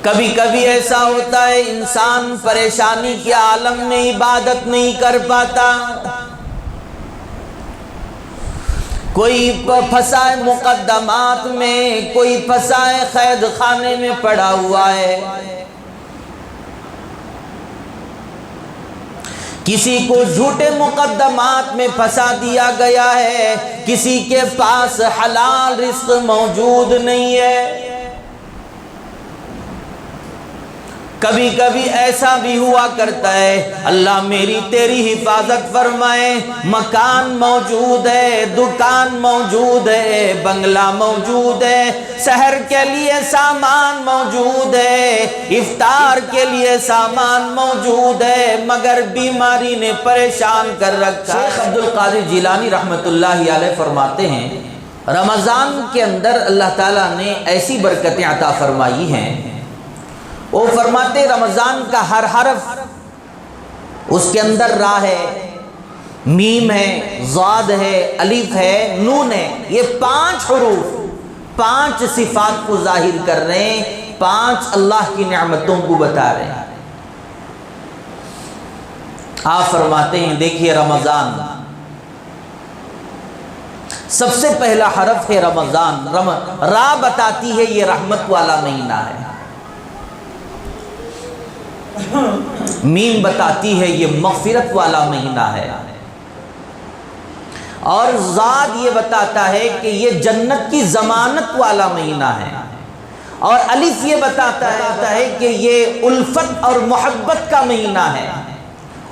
کبھی کبھی ایسا ہوتا ہے انسان پریشانی کے عالم میں عبادت نہیں کر پاتا، کوئی پھنسا ہے مقدمات میں، کوئی پھنسا ہے قید خانے میں پڑا ہوا ہے، کسی کو جھوٹے مقدمات میں پھنسا دیا گیا ہے، کسی کے پاس حلال رزق موجود نہیں ہے۔ کبھی کبھی ایسا بھی ہوا کرتا ہے اللہ میری تیری حفاظت فرمائے، مکان موجود ہے، دکان موجود ہے، بنگلہ موجود ہے، سحر کے لیے سامان موجود ہے، افطار کے لیے سامان موجود ہے، مگر بیماری نے پریشان کر رکھا۔ شیخ عبد القادر جیلانی رحمت اللہ علیہ فرماتے ہیں رمضان کے اندر اللہ تعالیٰ نے ایسی برکتیں عطا فرمائی ہیں، وہ فرماتے رمضان کا ہر حرف اس کے اندر را ہے، میم ہے، ضاد ہے، الف ہے، نون ہے، یہ 5 حروف 5 صفات کو ظاہر کر رہے ہیں، 5 اللہ کی نعمتوں کو بتا رہے ہیں۔ آپ فرماتے ہیں دیکھیے رمضان سب سے پہلا حرف ہے رمضان، را بتاتی ہے یہ رحمت والا مہینہ ہے، میم بتاتی ہے یہ مغفرت والا مہینہ ہے، اور ضاد یہ بتاتا ہے کہ یہ جنت کی ضمانت والا مہینہ ہے، اور الف یہ بتاتا ہے کہ یہ الفت اور محبت کا مہینہ ہے،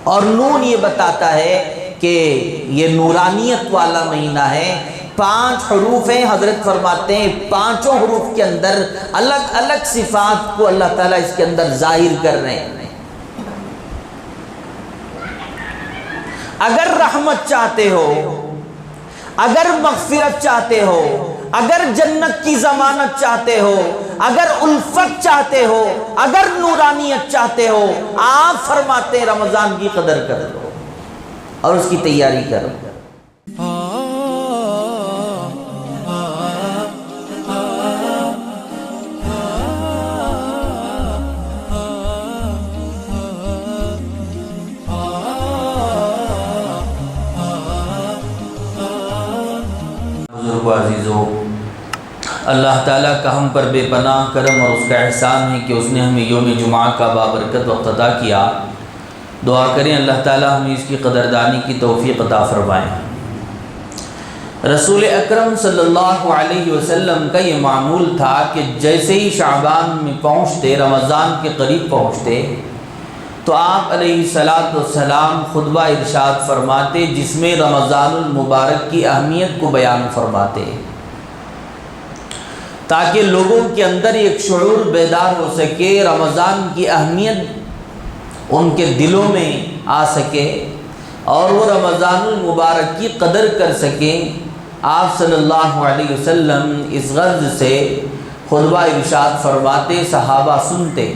اور نون یہ بتاتا ہے کہ یہ نورانیت والا مہینہ ہے۔ 5 حروف ہیں، حضرت فرماتے ہیں 5 حروف کے اندر الگ الگ صفات کو اللہ تعالیٰ اس کے اندر ظاہر کر رہے ہیں۔ اگر رحمت چاہتے ہو، اگر مغفرت چاہتے ہو، اگر جنت کی ضمانت چاہتے ہو، اگر الفت چاہتے ہو، اگر نورانیت چاہتے ہو، آپ فرماتے ہیں رمضان کی قدر کر لو اور اس کی تیاری کرو۔ عزیزو، اللہ تعالیٰ کا ہم پر بے پناہ کرم اور اس کا احسان ہے کہ اس نے ہمیں یوم جمعہ کا بابرکت وقت عطا کیا۔ دعا کریں اللہ تعالیٰ ہمیں اس کی قدردانی کی توفیق عطا فرمائے۔ رسول اکرم صلی اللہ علیہ وسلم کا یہ معمول تھا کہ جیسے ہی شعبان میں پہنچتے، رمضان کے قریب پہنچتے، تو آپ علیہ السلام خطبہ ارشاد فرماتے جس میں رمضان المبارک کی اہمیت کو بیان فرماتے، تاکہ لوگوں کے اندر ایک شعور بیدار ہو سکے، رمضان کی اہمیت ان کے دلوں میں آ سکے اور وہ رمضان المبارک کی قدر کر سکیں۔ آپ صلی اللہ علیہ وسلم اس غرض سے خطبہ ارشاد فرماتے، صحابہ سنتے۔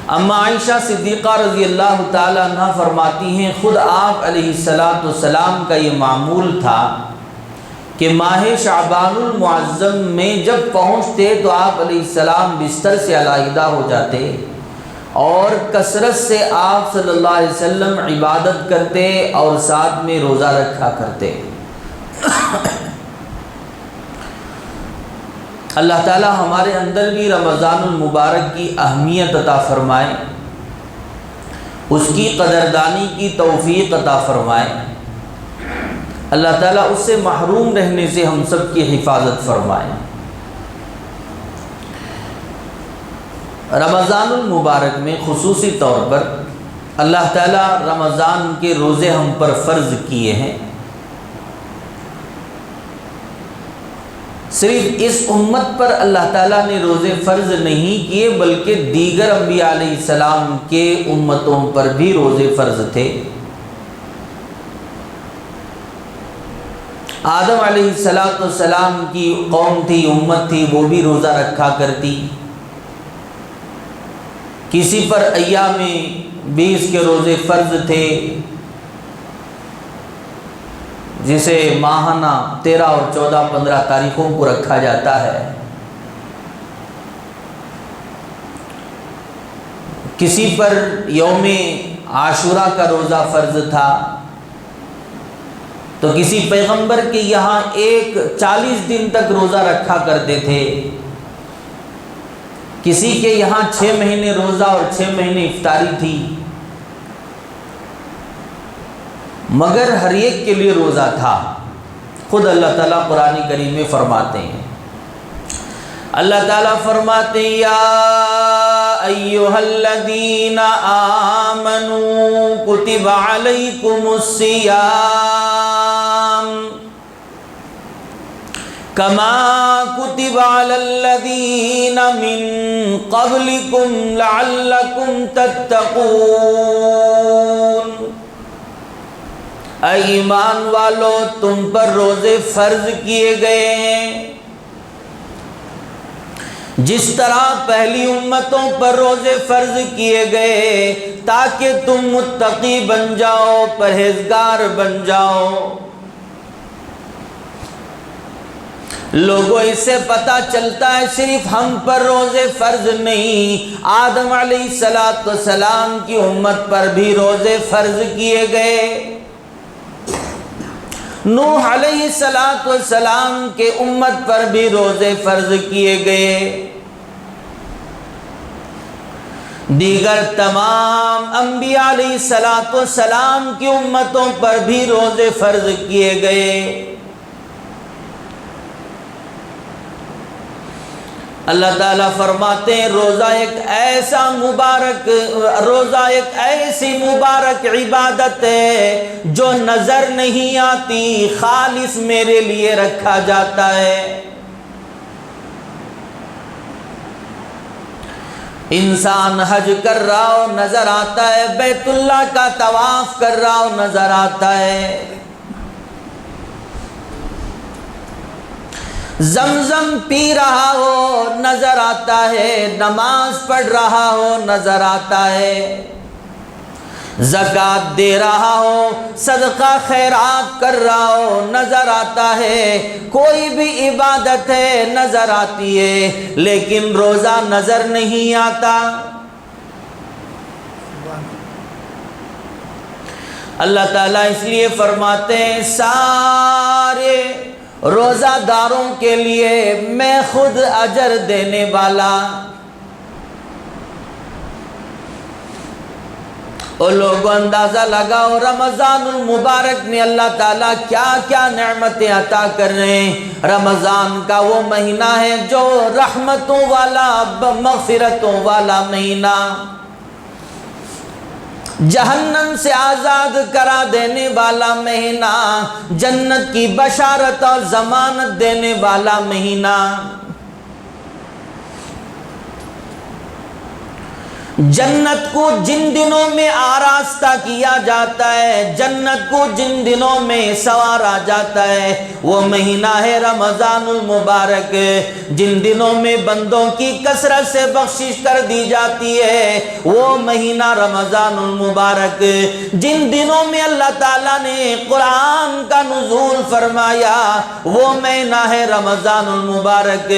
اما عائشہ صدیقہ رضی اللہ تعالی عنہ فرماتی ہیں خود آپ علیہ السلام کا یہ معمول تھا کہ ماہ شعبان المعظم میں جب پہنچتے تو آپ علیہ السلام بستر سے علیحدہ ہو جاتے اور کثرت سے آپ صلی اللہ علیہ وسلم عبادت کرتے اور ساتھ میں روزہ رکھا کرتے۔ اللہ تعالیٰ ہمارے اندر بھی رمضان المبارک کی اہمیت عطا فرمائے، اس کی قدردانی کی توفیق عطا فرمائے، اللہ تعالیٰ اس سے محروم رہنے سے ہم سب کی حفاظت فرمائے۔ رمضان المبارک میں خصوصی طور پر اللہ تعالیٰ رمضان کے روزے ہم پر فرض کیے ہیں۔ صرف اس امت پر اللہ تعالیٰ نے روزے فرض نہیں کیے بلکہ دیگر انبیاء علیہ السلام کے امتوں پر بھی روزے فرض تھے۔ آدم علیہ السلام کی قوم تھی، امت تھی، وہ بھی روزہ رکھا کرتی۔ کسی پر ایام 20 کے روزے فرض تھے جسے ماہانہ 13 اور 14 15 تاریخوں کو رکھا جاتا ہے۔ کسی پر یوم عاشورہ کا روزہ فرض تھا تو کسی پیغمبر کے یہاں 40 دن تک روزہ رکھا کرتے تھے، کسی کے یہاں 6 مہینے روزہ اور 6 مہینے افطاری تھی، مگر ہر ایک کے لیے روزہ تھا۔ خود اللہ تعالیٰ قرآن کریم میں فرماتے ہیں، اللہ تعالیٰ فرماتے ہیں یا ایھا الذین آمنوا کتب علیکم الصیام کما کتب علی الذین من قبلکم لعلکم تتقون۔ اے ایمان والو، تم پر روزے فرض کیے گئے ہیں جس طرح پہلی امتوں پر روزے فرض کیے گئے تاکہ تم متقی بن جاؤ، پرہیزگار بن جاؤ۔ لوگوں اس سے پتہ چلتا ہے صرف ہم پر روزے فرض نہیں، آدم علیہ السلام کی امت پر بھی روزے فرض کیے گئے، نوح علیہ السلام کے امت پر بھی روزے فرض کیے گئے، دیگر تمام انبیاء علیہ السلام کی امتوں پر بھی روزے فرض کیے گئے۔ اللہ تعالیٰ فرماتے ہیں روزہ ایک ایسی مبارک عبادت ہے جو نظر نہیں آتی، خالص میرے لیے رکھا جاتا ہے۔ انسان حج کر رہا ہو نظر آتا ہے، بیت اللہ کا طواف کر رہا ہو نظر آتا ہے، زمزم پی رہا ہو نظر آتا ہے، نماز پڑھ رہا ہو نظر آتا ہے، زکوٰۃ دے رہا ہو، صدقہ خیرات کر رہا ہو نظر آتا ہے، کوئی بھی عبادت ہے نظر آتی ہے، لیکن روزہ نظر نہیں آتا۔ اللہ تعالیٰ اس لیے فرماتے ہیں سارے روزہ داروں کے لیے میں خود اجر دینے والا۔ اور لوگوں اندازہ لگاؤ رمضان المبارک میں اللہ تعالیٰ کیا کیا نعمتیں عطا کر رہے ہیں۔ رمضان کا وہ مہینہ ہے جو رحمتوں والا، مغفرتوں والا مہینہ، جہنم سے آزاد کرا دینے والا مہینہ، جنت کی بشارت اور ضمانت دینے والا مہینہ۔ جنت کو جن دنوں میں آراستہ کیا جاتا ہے، جنت کو جن دنوں میں سنوارا جاتا ہے، وہ مہینہ ہے رمضان المبارک، جن دنوں میں بندوں کی کثرت سے بخشش کر دی جاتی ہے، وہ مہینہ رمضان المبارک، جن دنوں میں اللہ تعالیٰ نے قرآن کا نزول فرمایا، وہ مہینہ ہے رمضان المبارک،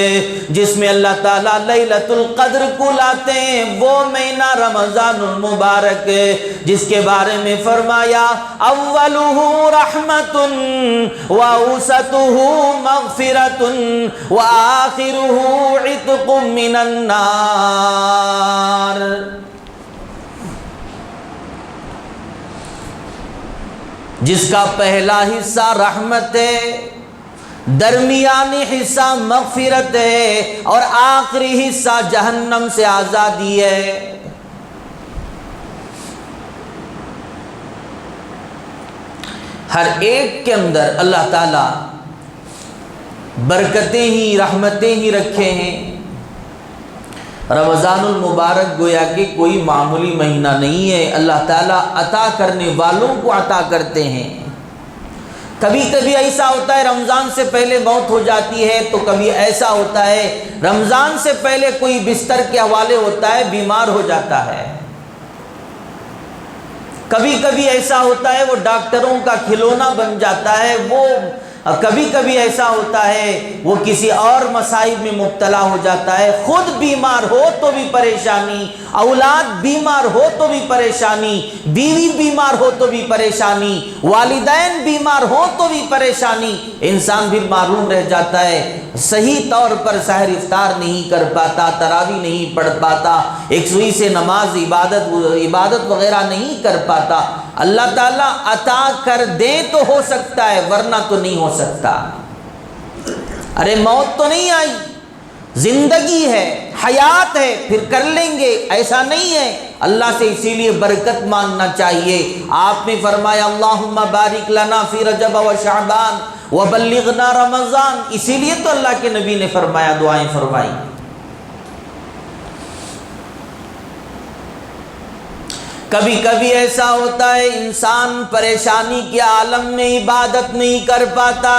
جس میں اللہ تعالیٰ لیلۃ القدر کو لاتے ہیں، وہ مہینہ رمضان المبارک، جس کے بارے میں فرمایا اولہ رحمت واوسطہ مغفرۃ وآخرہ عتق من النار۔ جس کا پہلا حصہ رحمت ہے، درمیانی حصہ مغفرت ہے، اور آخری حصہ جہنم سے آزادی ہے۔ ہر ایک کے اندر اللہ تعالیٰ برکتیں ہی رحمتیں ہی رکھے ہیں۔ رمضان المبارک گویا کہ کوئی معمولی مہینہ نہیں ہے، اللہ تعالیٰ عطا کرنے والوں کو عطا کرتے ہیں۔ کبھی کبھی ایسا ہوتا ہے رمضان سے پہلے موت ہو جاتی ہے، تو کبھی ایسا ہوتا ہے رمضان سے پہلے کوئی بستر کے حوالے ہوتا ہے، بیمار ہو جاتا ہے۔ کبھی کبھی ایسا ہوتا ہے وہ ڈاکٹروں کا کھلونا بن جاتا ہے، وہ اور کبھی کبھی ایسا ہوتا ہے وہ کسی اور مصائب میں مبتلا ہو جاتا ہے، خود بیمار ہو تو بھی پریشانی، اولاد بیمار ہو تو بھی پریشانی، بیوی بیمار ہو تو بھی پریشانی، والدین بیمار ہو تو بھی پریشانی، انسان بھی معروم رہ جاتا ہے، صحیح طور پر سحر افطار نہیں کر پاتا، تراویح نہیں پڑھ پاتا، ایک سوئی سے نماز عبادت وغیرہ نہیں کر پاتا۔ اللہ تعالیٰ عطا کر دے تو ہو سکتا ہے، ورنہ تو نہیں ہو سکتا۔ ارے موت تو نہیں آئی، زندگی ہے، حیات ہے، پھر کر لیں گے، ایسا نہیں ہے۔ اللہ سے اسی لیے برکت مانگنا چاہیے۔ آپ نے فرمایا اللہم بارک لنا فی رجب و شعبان وبلغنا رمضان، اسی لیے تو اللہ کے نبی نے فرمایا، دعائیں فرمائی۔ کبھی کبھی ایسا ہوتا ہے انسان پریشانی کے عالم میں عبادت نہیں کر پاتا،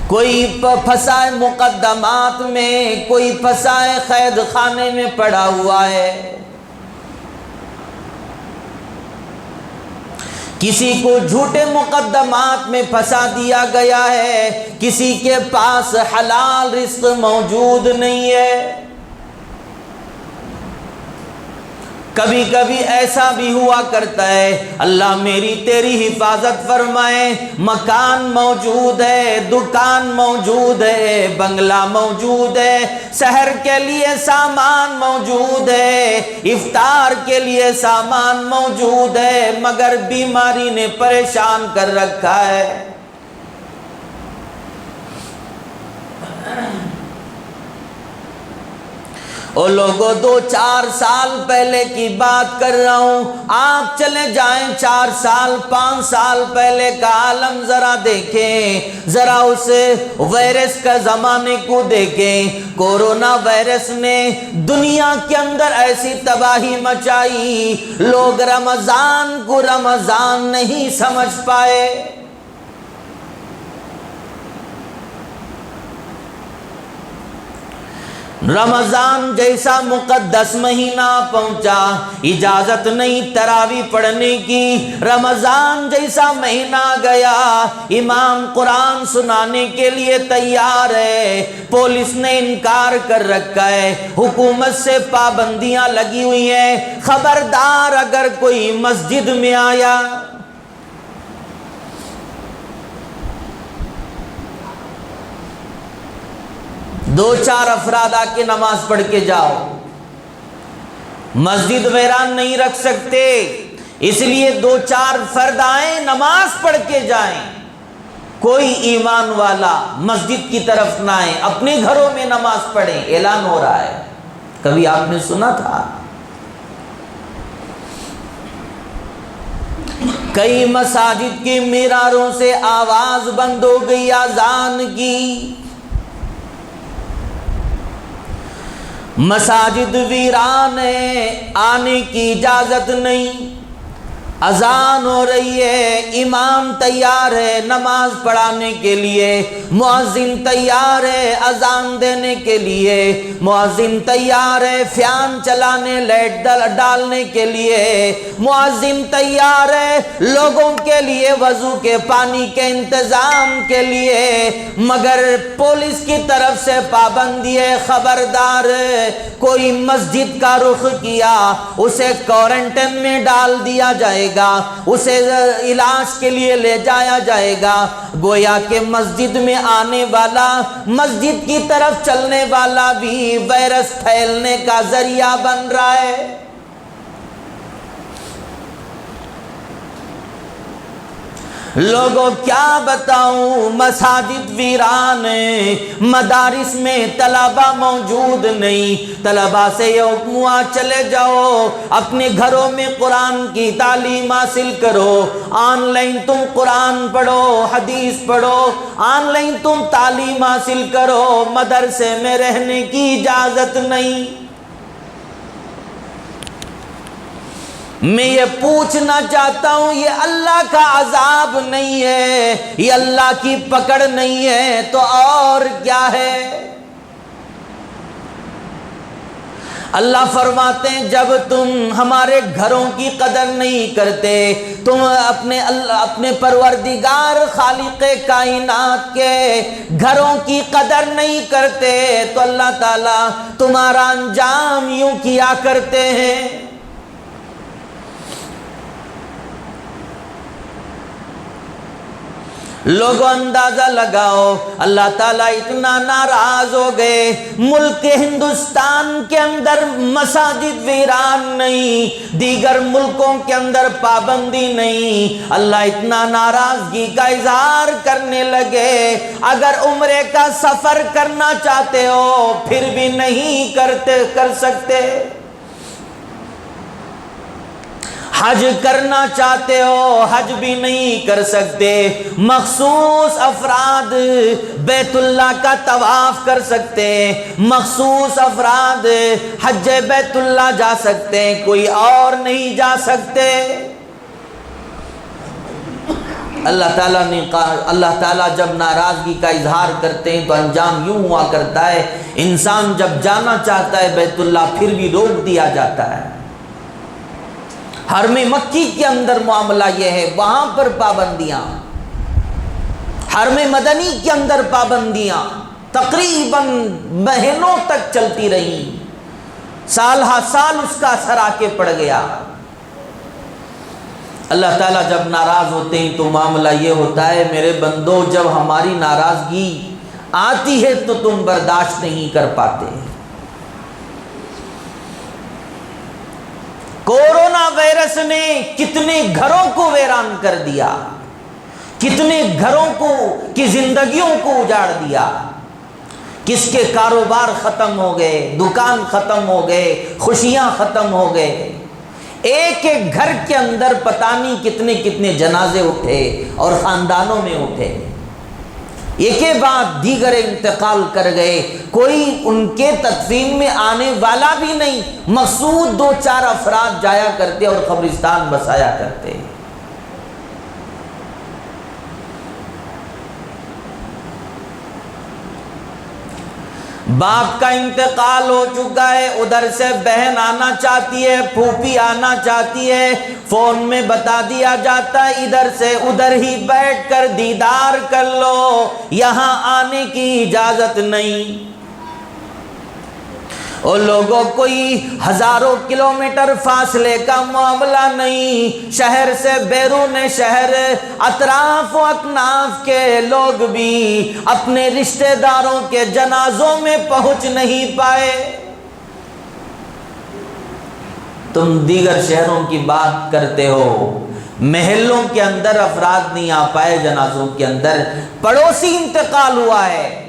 کوئی پھنسا ہے مقدمات میں، کوئی پھنسا ہے قید خانے میں پڑا ہوا ہے، کسی کو جھوٹے مقدمات میں پھنسا دیا گیا ہے، کسی کے پاس حلال رزق موجود نہیں ہے۔ کبھی کبھی ایسا بھی ہوا کرتا ہے اللہ میری تیری حفاظت فرمائے، مکان موجود ہے، دکان موجود ہے، بنگلہ موجود ہے، سحر کے لیے سامان موجود ہے، افطار کے لیے سامان موجود ہے، مگر بیماری نے پریشان کر رکھا ہے۔ او لوگوں 2-4 سال پہلے کی بات کر رہا ہوں، آپ چلے جائیں 4 سال 5 سال پہلے کا عالم ذرا دیکھیں، ذرا اس وائرس کا زمانے کو دیکھیں۔ کورونا وائرس نے دنیا کے اندر ایسی تباہی مچائی، لوگ رمضان کو رمضان نہیں سمجھ پائے۔ رمضان جیسا مقدس مہینہ پہنچا، اجازت نہیں تراویح پڑھنے کی۔ رمضان جیسا مہینہ گیا، امام قرآن سنانے کے لیے تیار ہے، پولیس نے انکار کر رکھا ہے، حکومت سے پابندیاں لگی ہوئی ہیں، خبردار اگر کوئی مسجد میں آیا، 2-4 افراد آ کے نماز پڑھ کے جاؤ، مسجد ویران نہیں رکھ سکتے، اس لیے 2-4 فرد آئیں نماز پڑھ کے جائیں۔ کوئی ایمان والا مسجد کی طرف نہ آئے، اپنے گھروں میں نماز پڑھیں، اعلان ہو رہا ہے۔ کبھی آپ نے سنا تھا؟ کئی مساجد کی میناروں سے آواز بند ہو گئی اذان کی، مساجد ویران ہے، آنے کی اجازت نہیں، اذان ہو رہی ہے، امام تیار ہے نماز پڑھانے کے لیے، مؤذن تیار ہے اذان دینے کے لیے، مؤذن تیار ہے فیان چلانے لائٹ ڈالنے کے لیے، مؤذن تیار ہے لوگوں کے لیے وضو کے پانی کے انتظام کے لیے، مگر پولیس کی طرف سے پابندی ہے، خبردار کوئی مسجد کا رخ کیا اسے کوارنٹائن میں ڈال دیا جائے گا، اسے علاج کے لیے لے جایا جائے گا۔ گویا کہ مسجد میں آنے والا، مسجد کی طرف چلنے والا بھی وائرس پھیلنے کا ذریعہ بن رہا ہے۔ لوگوں کیا بتاؤں، مساجد ویران ہیں، مدارس میں طلبہ موجود نہیں، طلبہ سے یہ حکم ہوا چلے جاؤ اپنے گھروں میں قرآن کی تعلیم حاصل کرو، آن لائن تم قرآن پڑھو، حدیث پڑھو، آن لائن تم تعلیم حاصل کرو، مدرسے میں رہنے کی اجازت نہیں۔ میں یہ پوچھنا چاہتا ہوں، یہ اللہ کا عذاب نہیں ہے، یہ اللہ کی پکڑ نہیں ہے تو اور کیا ہے؟ اللہ فرماتے ہیں جب تم ہمارے گھروں کی قدر نہیں کرتے، تم اپنے پروردگار خالق کائنات کے گھروں کی قدر نہیں کرتے، تو اللہ تعالیٰ تمہارا انجام یوں کیا کرتے ہیں۔ لوگوں اندازہ لگاؤ، اللہ تعالیٰ اتنا ناراض ہو گئے، ملک ہندوستان کے اندر مساجد ویران نہیں، دیگر ملکوں کے اندر پابندی نہیں، اللہ اتنا ناراضگی کا اظہار کرنے لگے اگر عمرے کا سفر کرنا چاہتے ہو پھر بھی نہیں کر سکتے، حج کرنا چاہتے ہو حج بھی نہیں کر سکتے، مخصوص افراد بیت اللہ کا طواف کر سکتے، مخصوص افراد حج بیت اللہ جا سکتے، کوئی اور نہیں جا سکتے۔ اللہ تعالیٰ جب ناراضگی کا اظہار کرتے ہیں تو انجام یوں ہوا کرتا ہے، انسان جب جانا چاہتا ہے بیت اللہ پھر بھی روک دیا جاتا ہے۔ حرم مکی کے اندر معاملہ یہ ہے، وہاں پر پابندیاں، حرم مدنی کے اندر پابندیاں تقریباً مہینوں تک چلتی رہیں، سال ہا سال اس کا اثر آ کے پڑ گیا۔ اللہ تعالیٰ جب ناراض ہوتے ہیں تو معاملہ یہ ہوتا ہے، میرے بندو جب ہماری ناراضگی آتی ہے تو تم برداشت نہیں کر پاتے۔ کورونا وائرس نے کتنے گھروں کو ویران کر دیا، کتنے گھروں کی زندگیوں کو اجاڑ دیا، کس کے کاروبار ختم ہو گئے، دکان ختم ہو گئے، خوشیاں ختم ہو گئے، ایک ایک گھر کے اندر پتہ نہیں کتنے کتنے جنازے اٹھے اور خاندانوں میں اٹھے، ایک کے بعد دیگر انتقال کر گئے، کوئی ان کے تدفین میں آنے والا بھی نہیں، مقصود 2-4 افراد جایا کرتے اور قبرستان بسایا کرتے۔ باپ کا انتقال ہو چکا ہے، ادھر سے بہن آنا چاہتی ہے، پھوپھی آنا چاہتی ہے، فون میں بتا دیا جاتا ہے ادھر سے ادھر ہی بیٹھ کر دیدار کر لو، یہاں آنے کی اجازت نہیں۔ اور لوگوں کوئی ہزاروں کلومیٹر فاصلے کا معاملہ نہیں، شہر سے بیرون شہر اطراف و اکناف کے لوگ بھی اپنے رشتہ داروں کے جنازوں میں پہنچ نہیں پائے۔ تم دیگر شہروں کی بات کرتے ہو، محلوں کے اندر افراد نہیں آ پائے جنازوں کے اندر، پڑوسی انتقال ہوا ہے،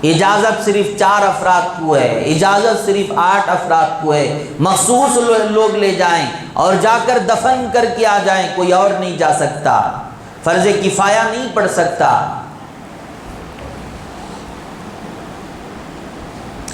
اجازت صرف 4 افراد کو ہے، اجازت صرف 8 افراد کو ہے، مخصوص لوگ لے جائیں اور جا کر دفن کر کے آ جائیں، کوئی اور نہیں جا سکتا، فرض کفایہ نہیں پڑ سکتا۔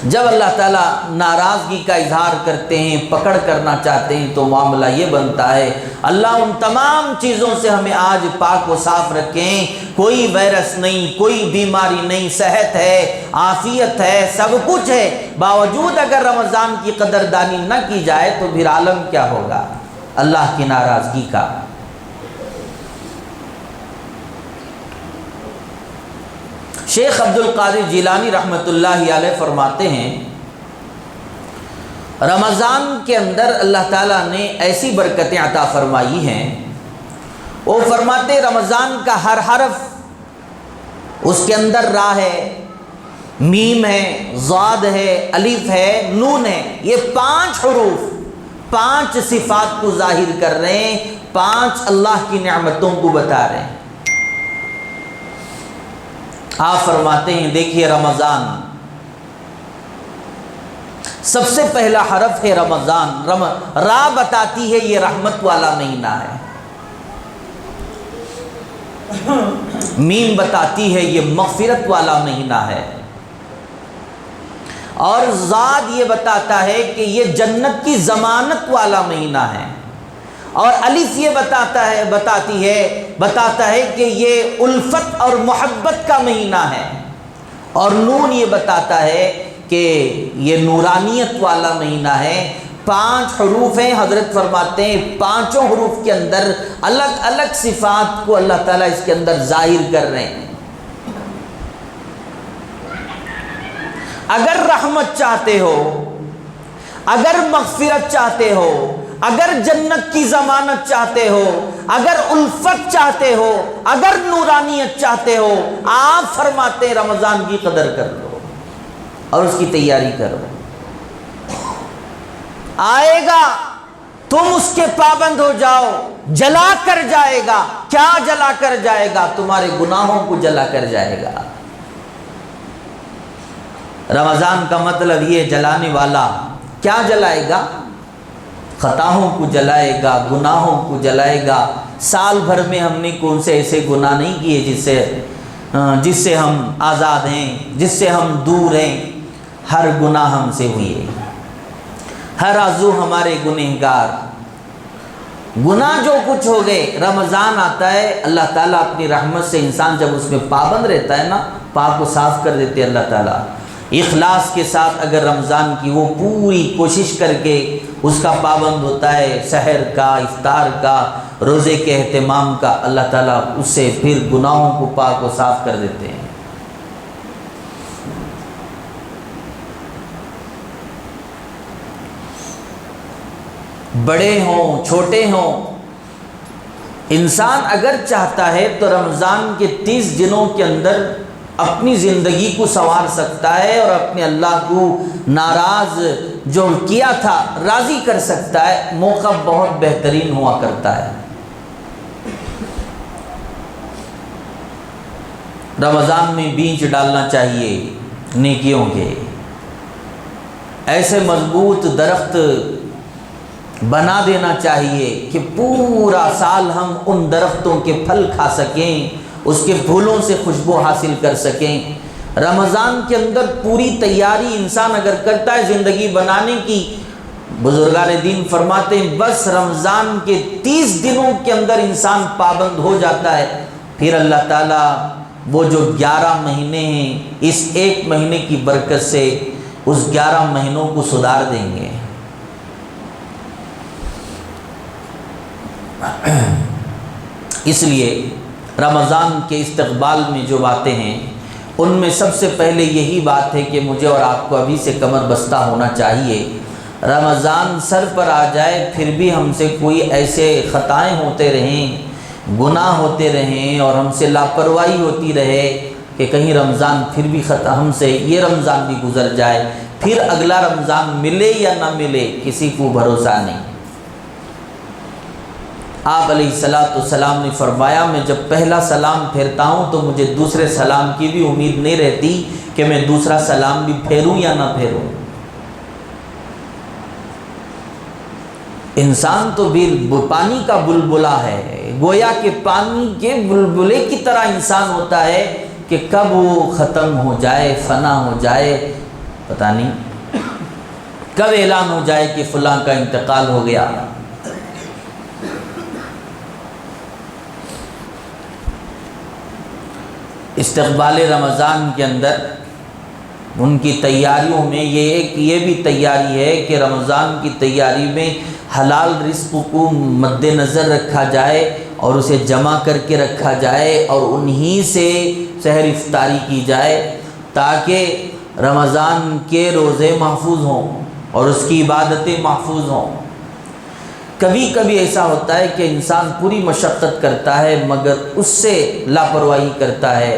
جب اللہ تعالیٰ ناراضگی کا اظہار کرتے ہیں، پکڑ کرنا چاہتے ہیں تو معاملہ یہ بنتا ہے، اللہ ان تمام چیزوں سے ہمیں آج پاک و صاف رکھیں، کوئی وائرس نہیں، کوئی بیماری نہیں، صحت ہے، عافیت ہے، سب کچھ ہے، باوجود اگر رمضان کی قدردانی نہ کی جائے تو پھر عالم کیا ہوگا اللہ کی ناراضگی کا۔ شیخ عبد القادر جیلانی رحمۃ اللہ علیہ فرماتے ہیں، رمضان کے اندر اللہ تعالیٰ نے ایسی برکتیں عطا فرمائی ہیں، وہ فرماتے رمضان کا ہر حرف اس کے اندر را ہے، میم ہے، ضاد ہے، الف ہے، نون ہے، یہ 5 حروف 5 صفات کو ظاہر کر رہے ہیں، 5 اللہ کی نعمتوں کو بتا رہے ہیں۔ آپ فرماتے ہیں دیکھیے رمضان، سب سے پہلا حرف ہے رمضان، را بتاتی ہے یہ رحمت والا مہینہ ہے، میم بتاتی ہے یہ مغفرت والا مہینہ ہے، اور ضاد یہ بتاتا ہے کہ یہ جنت کی ضمانت والا مہینہ ہے، اور الف یہ بتاتا ہے کہ یہ الفت اور محبت کا مہینہ ہے، اور نون یہ بتاتا ہے کہ یہ نورانیت والا مہینہ ہے۔ 5 حروف ہیں، حضرت فرماتے ہیں 5 حروف کے اندر الگ الگ صفات کو اللہ تعالیٰ اس کے اندر ظاہر کر رہے ہیں۔ اگر رحمت چاہتے ہو، اگر مغفرت چاہتے ہو، اگر جنت کی ضمانت چاہتے ہو، اگر الفت چاہتے ہو، اگر نورانیت چاہتے ہو، آپ فرماتے ہیں رمضان کی قدر کر لو اور اس کی تیاری کرو۔ آئے گا، تم اس کے پابند ہو جاؤ، جلا کر جائے گا۔ کیا جلا کر جائے گا؟ تمہارے گناہوں کو جلا کر جائے گا۔ رمضان کا مطلب یہ جلانے والا کیا جلائے گا؟ خطاؤں کو جلائے گا، گناہوں کو جلائے گا۔ سال بھر میں ہم نے کون سے ایسے گناہ نہیں کیے جس سے ہم آزاد ہیں، جس سے ہم دور ہیں؟ ہر گناہ ہم سے ہوئے، ہر عضو ہمارے گنہگار۔ گناہ جو کچھ ہو گئے، رمضان آتا ہے، اللہ تعالیٰ اپنی رحمت سے انسان جب اس میں پابند رہتا ہے نا، پاک و صاف کر دیتے اللہ تعالیٰ۔ اخلاص کے ساتھ اگر رمضان کی وہ پوری کوشش کر کے اس کا پابند ہوتا ہے، سحر کا، افطار کا، روزے کے اہتمام کا، اللہ تعالیٰ اس سے پھر گناہوں کو پاک و صاف کر دیتے ہیں۔ بڑے ہوں چھوٹے ہوں، انسان اگر چاہتا ہے تو رمضان کے 30 دنوں کے اندر اپنی زندگی کو سنوار سکتا ہے اور اپنے اللہ کو ناراض جو کیا تھا راضی کر سکتا ہے۔ موقع بہت بہترین ہوا کرتا ہے۔ رمضان میں بیج ڈالنا چاہیے نیکیوں کے، ایسے مضبوط درخت بنا دینا چاہیے کہ پورا سال ہم ان درختوں کے پھل کھا سکیں، اس کے پھولوں سے خوشبو حاصل کر سکیں۔ رمضان کے اندر پوری تیاری انسان اگر کرتا ہے زندگی بنانے کی، بزرگان دین فرماتے ہیں بس رمضان کے 30 دنوں کے اندر انسان پابند ہو جاتا ہے، پھر اللہ تعالیٰ وہ جو 11 مہینے ہیں اس ایک مہینے کی برکت سے اس 11 مہینوں کو سدھار دیں گے۔ اس لیے رمضان کے استقبال میں جو باتیں ہیں ان میں سب سے پہلے یہی بات ہے کہ مجھے اور آپ کو ابھی سے کمر بستہ ہونا چاہیے۔ رمضان سر پر آ جائے پھر بھی ہم سے کوئی ایسے خطائیں ہوتے رہیں، گناہ ہوتے رہیں اور ہم سے لاپرواہی ہوتی رہے کہ کہیں رمضان پھر بھی ہم سے یہ رمضان بھی گزر جائے، پھر اگلا رمضان ملے یا نہ ملے کسی کو بھروسہ نہیں۔ آپ علیہ السلام نے فرمایا میں جب پہلا سلام پھیرتا ہوں تو مجھے دوسرے سلام کی بھی امید نہیں رہتی کہ میں دوسرا سلام بھی پھیروں یا نہ پھیروں۔ انسان تو بھی پانی کا بلبلا ہے، گویا کہ پانی کے بلبلے کی طرح انسان ہوتا ہے کہ کب وہ ختم ہو جائے، فنا ہو جائے، پتہ نہیں کب اعلان ہو جائے کہ فلاں کا انتقال ہو گیا۔ استقبال رمضان کے اندر ان کی تیاریوں میں یہ بھی تیاری ہے کہ رمضان کی تیاری میں حلال رزق کو مد نظر رکھا جائے اور اسے جمع کر کے رکھا جائے اور انہی سے سحر افطاری کی جائے تاکہ رمضان کے روزے محفوظ ہوں اور اس کی عبادتیں محفوظ ہوں۔ کبھی کبھی ایسا ہوتا ہے کہ انسان پوری مشقت کرتا ہے مگر اس سے لاپرواہی کرتا ہے،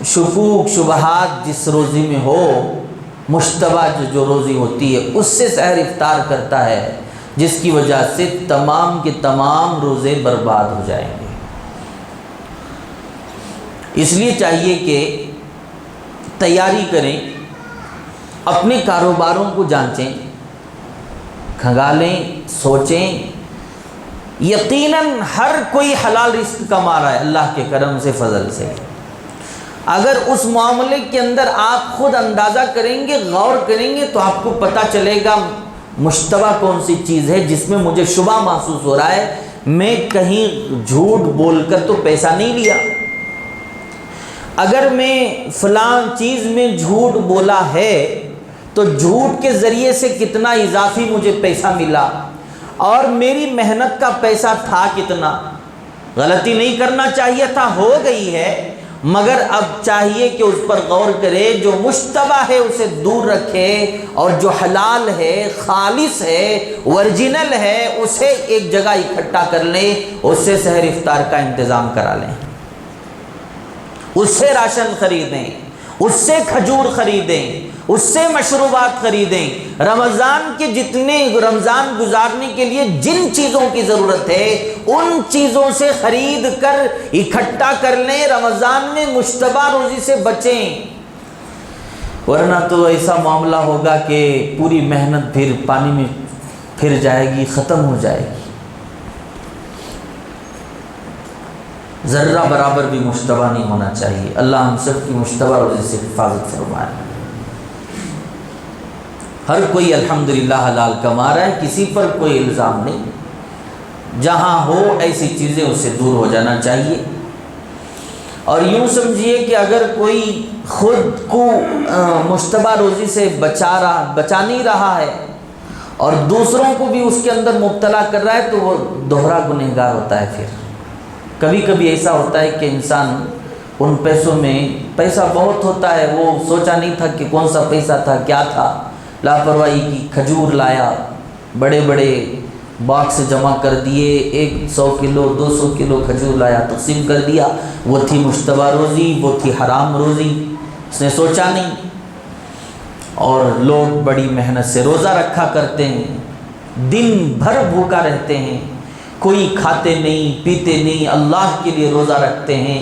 شکوک شبہات جس روزی میں ہو، مشتبہ جو روزی ہوتی ہے اس سے سحر افطار کرتا ہے، جس کی وجہ سے تمام کے تمام روزے برباد ہو جائیں گے۔ اس لیے چاہیے کہ تیاری کریں، اپنے کاروباروں کو جانچیں، کھنگالیں، سوچیں۔ یقیناً ہر کوئی حلال رزق کما رہا ہے اللہ کے کرم سے، فضل سے۔ اگر اس معاملے کے اندر آپ خود اندازہ کریں گے، غور کریں گے تو آپ کو پتہ چلے گا مشتبہ کون سی چیز ہے جس میں مجھے شبہ محسوس ہو رہا ہے، میں کہیں جھوٹ بول کر تو پیسہ نہیں لیا۔ اگر میں فلاں چیز میں جھوٹ بولا ہے تو جھوٹ کے ذریعے سے کتنا اضافی مجھے پیسہ ملا اور میری محنت کا پیسہ تھا کتنا. غلطی نہیں کرنا چاہیے تھا، ہو گئی ہے، مگر اب چاہیے کہ اس پر غور کرے، جو مشتبہ ہے اسے دور رکھے اور جو حلال ہے، خالص ہے، ورجنل ہے، اسے ایک جگہ اکٹھا کر لیں، اس سے سحر افطار کا انتظام کرا لیں، اس سے راشن خریدیں، اس سے کھجور خریدیں، اس سے مشروبات خریدیں. رمضان کے جتنے رمضان گزارنے کے لیے جن چیزوں کی ضرورت ہے ان چیزوں سے خرید کر اکٹھا کر لیں. رمضان میں مشتبہ روزی سے بچیں، ورنہ تو ایسا معاملہ ہوگا کہ پوری محنت پھر پانی میں پھر جائے گی، ختم ہو جائے گی. ذرہ برابر بھی مشتبہ نہیں ہونا چاہیے. اللہ ہم سب کی مشتبہ روزی سے حفاظت فرمائے. ہر کوئی الحمدللہ حلال کما رہا ہے، کسی پر کوئی الزام نہیں. جہاں ہو ایسی چیزیں اس سے دور ہو جانا چاہیے. اور یوں سمجھیے کہ اگر کوئی خود کو مشتبہ روزی سے بچا نہیں رہا ہے اور دوسروں کو بھی اس کے اندر مبتلا کر رہا ہے تو وہ دوہرا گنہگار ہوتا ہے. پھر کبھی کبھی ایسا ہوتا ہے کہ انسان ان پیسوں میں پیسہ بہت ہوتا ہے، وہ سوچا نہیں تھا کہ کون سا پیسہ تھا، کیا تھا، لاپرواہی کی، کھجور لایا، بڑے بڑے باکس جمع کر دیے، 100 کلو 200 کلو کھجور لایا، تقسیم کر دیا. وہ تھی مشتبہ روزی، وہ تھی حرام روزی، اس نے سوچا نہیں. اور لوگ بڑی محنت سے روزہ رکھا کرتے ہیں، دن بھر بھوکا رہتے ہیں، کوئی کھاتے نہیں پیتے نہیں، اللہ کے لیے روزہ رکھتے ہیں،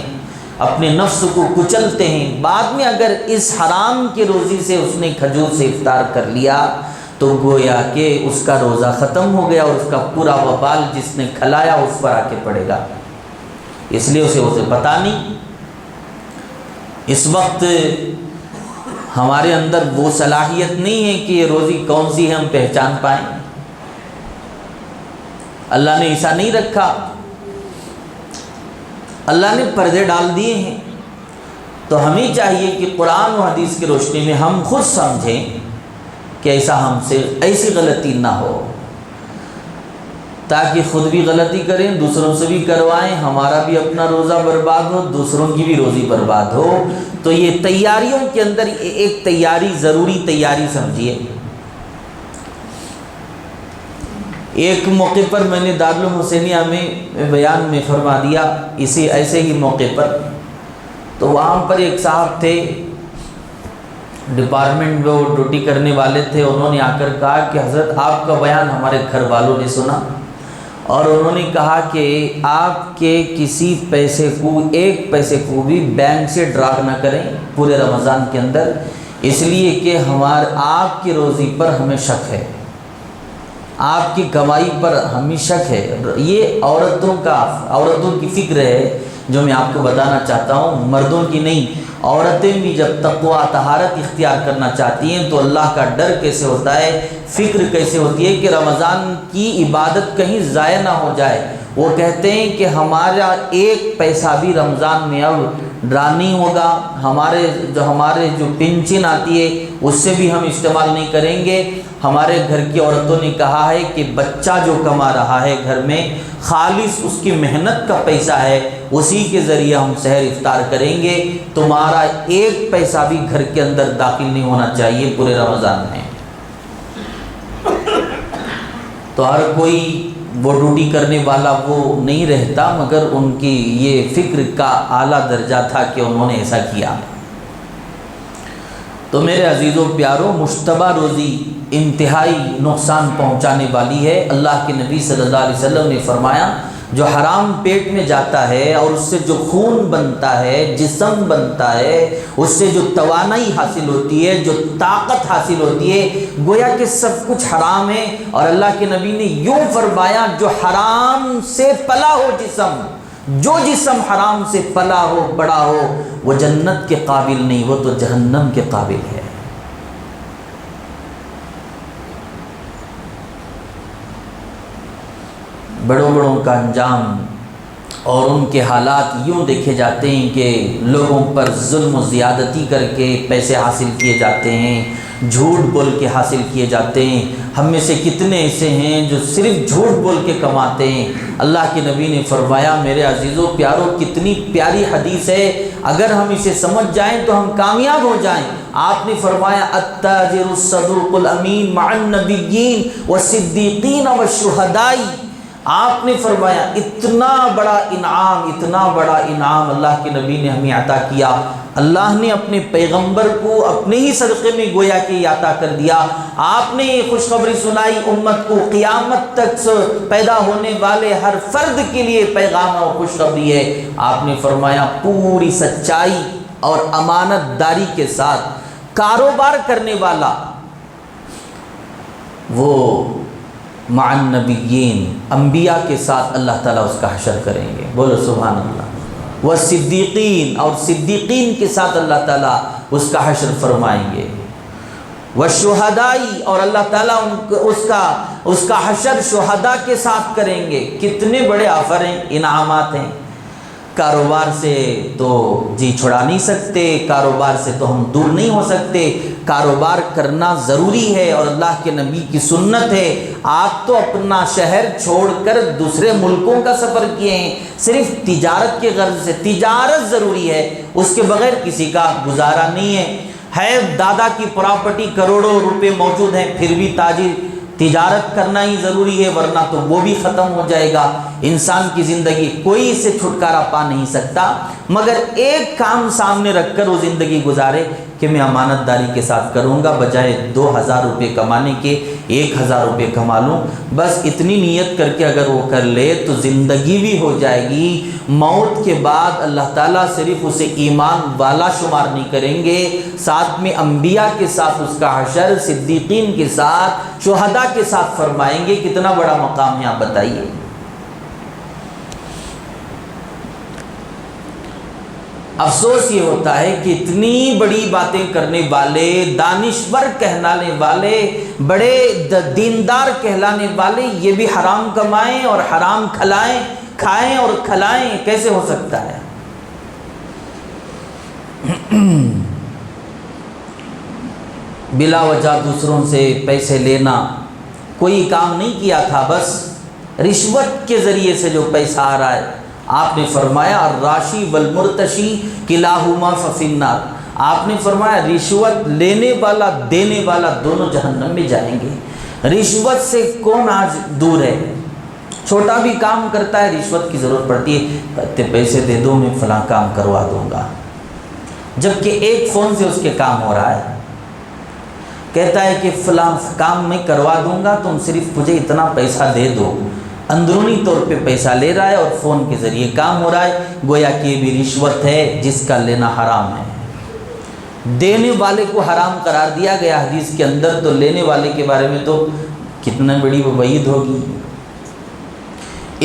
اپنے نفس کو کچلتے ہیں. بعد میں اگر اس حرام کی روزی سے اس نے کھجور سے افطار کر لیا تو گویا کہ اس کا روزہ ختم ہو گیا اور اس کا پورا وبال جس نے کھلایا اس پر آ کے پڑے گا. اس لیے اسے پتہ نہیں. اس وقت ہمارے اندر وہ صلاحیت نہیں ہے کہ یہ روزی کون سی ہے ہم پہچان پائیں. اللہ نے ایسا نہیں رکھا، اللہ نے پردے ڈال دیے ہیں. تو ہمیں چاہیے کہ قرآن و حدیث کی روشنی میں ہم خود سمجھیں کہ ایسا ہم سے ایسی غلطی نہ ہو، تاکہ خود بھی غلطی کریں، دوسروں سے بھی کروائیں، ہمارا بھی اپنا روزہ برباد ہو، دوسروں کی بھی روزی برباد ہو. تو یہ تیاریوں کے اندر ایک تیاری، ضروری تیاری سمجھیے. ایک موقع پر میں نے دارالحسینیہ میں بیان میں فرما دیا، اسی ایسے ہی موقع پر. تو وہاں پر ایک صاحب تھے، ڈپارٹمنٹ میں وہ ڈیوٹی کرنے والے تھے. انہوں نے آ کر کہا کہ حضرت آپ کا بیان ہمارے گھر والوں نے سنا اور انہوں نے کہا کہ آپ کے کسی پیسے کو، ایک پیسے کو بھی بینک سے ڈرا نہ کریں پورے رمضان کے اندر، اس لیے کہ آپ کی روزی پر ہمیں شک ہے، آپ کی کمائی پر ہمیں شک ہے. یہ عورتوں کی فکر ہے جو میں آپ کو بتانا چاہتا ہوں، مردوں کی نہیں. عورتیں بھی جب تقویٰ طہارت اختیار کرنا چاہتی ہیں تو اللہ کا ڈر کیسے ہوتا ہے، فکر کیسے ہوتی ہے کہ رمضان کی عبادت کہیں ضائع نہ ہو جائے. وہ کہتے ہیں کہ ہمارا ایک پیسہ بھی رمضان میں اب ڈرا نہیں ہوگا، ہمارے جو پنشن آتی ہے اس سے بھی ہم استعمال نہیں کریں گے. ہمارے گھر کی عورتوں نے کہا ہے کہ بچہ جو کما رہا ہے گھر میں، خالص اس کی محنت کا پیسہ ہے، اسی کے ذریعے ہم سحر افطار کریں گے. تمہارا ایک پیسہ بھی گھر کے اندر داخل نہیں ہونا چاہیے پورے رمضان میں. تو ہر کوئی وہ ڈیوٹی کرنے والا وہ نہیں رہتا، مگر ان کی یہ فکر کا اعلیٰ درجہ تھا کہ انہوں نے ایسا کیا. تو میرے عزیزوں پیاروں، مشتبہ روزی انتہائی نقصان پہنچانے والی ہے. اللہ کے نبی صلی اللہ علیہ وسلم نے فرمایا، جو حرام پیٹ میں جاتا ہے اور اس سے جو خون بنتا ہے، جسم بنتا ہے، اس سے جو توانائی حاصل ہوتی ہے، جو طاقت حاصل ہوتی ہے، گویا کہ سب کچھ حرام ہے. اور اللہ کے نبی نے یوں فرمایا، جو حرام سے پلا ہو جسم، جو جسم حرام سے پلا ہو، بڑا ہو، وہ جنت کے قابل نہیں، وہ تو جہنم کے قابل ہے. بڑوں کا انجام اور ان کے حالات یوں دیکھے جاتے ہیں کہ لوگوں پر ظلم و زیادتی کر کے پیسے حاصل کیے جاتے ہیں، جھوٹ بول کے حاصل کیے جاتے ہیں۔ ہم میں سے کتنے ایسے ہیں جو صرف جھوٹ بول کے کماتے ہیں۔ اللہ کے نبی نے فرمایا، میرے عزیزوں پیاروں، کتنی پیاری حدیث ہے، اگر ہم اسے سمجھ جائیں تو ہم کامیاب ہو جائیں۔ آپ نے فرمایا التاجر الصدوق الامین مع النبیین والصدیقین والشہداء۔ آپ نے فرمایا اتنا بڑا انعام اللہ کے نبی نے ہمیں عطا کیا۔ اللہ نے اپنے پیغمبر کو اپنے ہی صدقے میں گویا کہ یہ عطا کر دیا۔ آپ نے یہ خوشخبری سنائی امت کو، قیامت تک پیدا ہونے والے ہر فرد کے لیے پیغام اور خوشخبری ہے۔ آپ نے فرمایا پوری سچائی اور امانت داری کے ساتھ کاروبار کرنے والا وہ مع النبیین، انبیاء کے ساتھ اللہ تعالیٰ اس کا حشر کریں گے، بولو سبحان اللہ۔ والصدیقین، اور صدیقین کے ساتھ اللہ تعالیٰ اس کا حشر فرمائیں گے۔ والشہداء، اور اللہ تعالیٰ اس کا حشر شہداء کے ساتھ کریں گے۔ کتنے بڑے آفر ہیں، انعامات ہیں۔ کاروبار سے تو جی چھڑا نہیں سکتے، کاروبار سے تو ہم دور نہیں ہو سکتے، کاروبار کرنا ضروری ہے اور اللہ کے نبی کی سنت ہے۔ آپ تو اپنا شہر چھوڑ کر دوسرے ملکوں کا سفر کیے ہیں صرف تجارت کے غرض سے۔ تجارت ضروری ہے، اس کے بغیر کسی کا گزارا نہیں ہے۔ دادا کی پراپرٹی کروڑوں روپے موجود ہیں، پھر بھی تجارت کرنا ہی ضروری ہے، ورنہ تو وہ بھی ختم ہو جائے گا۔ انسان کی زندگی کوئی اس سے چھٹکارا پا نہیں سکتا، مگر ایک کام سامنے رکھ کر وہ زندگی گزارے کہ میں امانت داری کے ساتھ کروں گا، بجائے 2000 روپے کمانے کے 1000 روپے کما لوں۔ بس اتنی نیت کر کے اگر وہ کر لے تو زندگی بھی ہو جائے گی۔ موت کے بعد اللہ تعالیٰ صرف اسے ایمان والا شمار نہیں کریں گے، ساتھ میں انبیاء کے ساتھ اس کا حشر، صدیقین کے ساتھ، شہداء کے ساتھ فرمائیں گے۔ کتنا بڑا مقام ہے آپ بتائیے۔ افسوس یہ ہوتا ہے کہ اتنی بڑی باتیں کرنے والے، دانشور کہلانے والے، بڑے دیندار کہلانے والے، یہ بھی حرام کمائیں اور حرام کھائیں اور کھلائیں، کیسے ہو سکتا ہے؟ بلا وجہ دوسروں سے پیسے لینا، کوئی کام نہیں کیا تھا، بس رشوت کے ذریعے سے جو پیسہ آ رہا ہے۔ آپ نے فرمایا الراشی والمرتشی کلاہما ففی النار۔ آپ نے فرمایا رشوت لینے والا دینے والا دونوں جہنم میں جائیں گے۔ رشوت سے کون آج دور ہے؟ چھوٹا بھی کام کرتا ہے رشوت کی ضرورت پڑتی ہے، کہتے پیسے دے دو میں فلاں کام کروا دوں گا، جبکہ ایک فون سے اس کے کام ہو رہا ہے۔ کہتا ہے کہ فلاں کام میں کروا دوں گا، تم صرف مجھے اتنا پیسہ دے دو، اندرونی طور پہ پیسہ لے رہا ہے اور فون کے ذریعے کام ہو رہا ہے، گویا کہ یہ بھی رشوت ہے جس کا لینا حرام ہے۔ دینے والے کو حرام قرار دیا گیا حدیث کے اندر، تو لینے والے کے بارے میں تو کتنا بڑی وعید ہوگی۔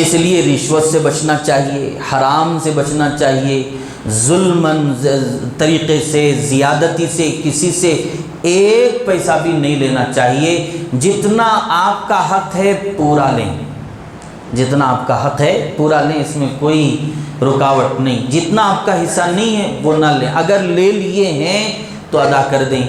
اس لیے رشوت سے بچنا چاہیے، حرام سے بچنا چاہیے، ظلماً طریقے سے، زیادتی سے، کسی سے ایک پیسہ بھی نہیں لینا چاہیے۔ جتنا آپ کا حق ہے پورا لیں، جتنا آپ کا حق ہے پورا لیں، اس میں کوئی رکاوٹ نہیں۔ جتنا آپ کا حصہ نہیں ہے وہ نہ لیں، اگر لے لیے ہیں تو ادا کر دیں،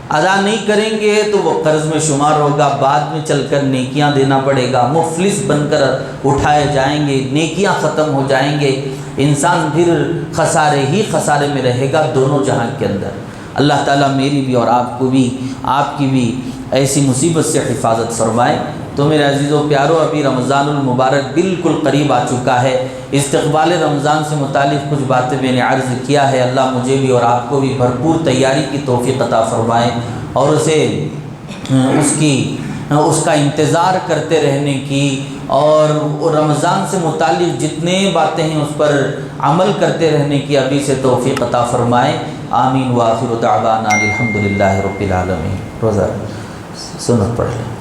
ادا نہیں کریں گے تو وہ قرض میں شمار ہوگا، بعد میں چل کر نیکیاں دینا پڑے گا، مفلس بن کر اٹھائے جائیں گے، نیکیاں ختم ہو جائیں گے، انسان پھر خسارے ہی خسارے میں رہے گا دونوں جہاں کے اندر۔ اللہ تعالیٰ میری بھی اور آپ کو بھی، آپ کی بھی ایسی مصیبت سے حفاظت فرمائے۔ تو میرے عزیز و پیارو، ابھی رمضان المبارک بالکل قریب آ چکا ہے۔ استقبال رمضان سے متعلق کچھ باتیں میں نے عرض کیا ہے، اللہ مجھے بھی اور آپ کو بھی بھرپور تیاری کی توفیق عطا فرمائے، اور اس کا انتظار کرتے رہنے کی، اور رمضان سے متعلق جتنے باتیں ہیں اس پر عمل کرتے رہنے کی ابھی سے توفیق عطا فرمائے۔ آمین وآخر دعوانا الحمدللہ رب العالمین۔ روزہ سنت پڑھ لیں۔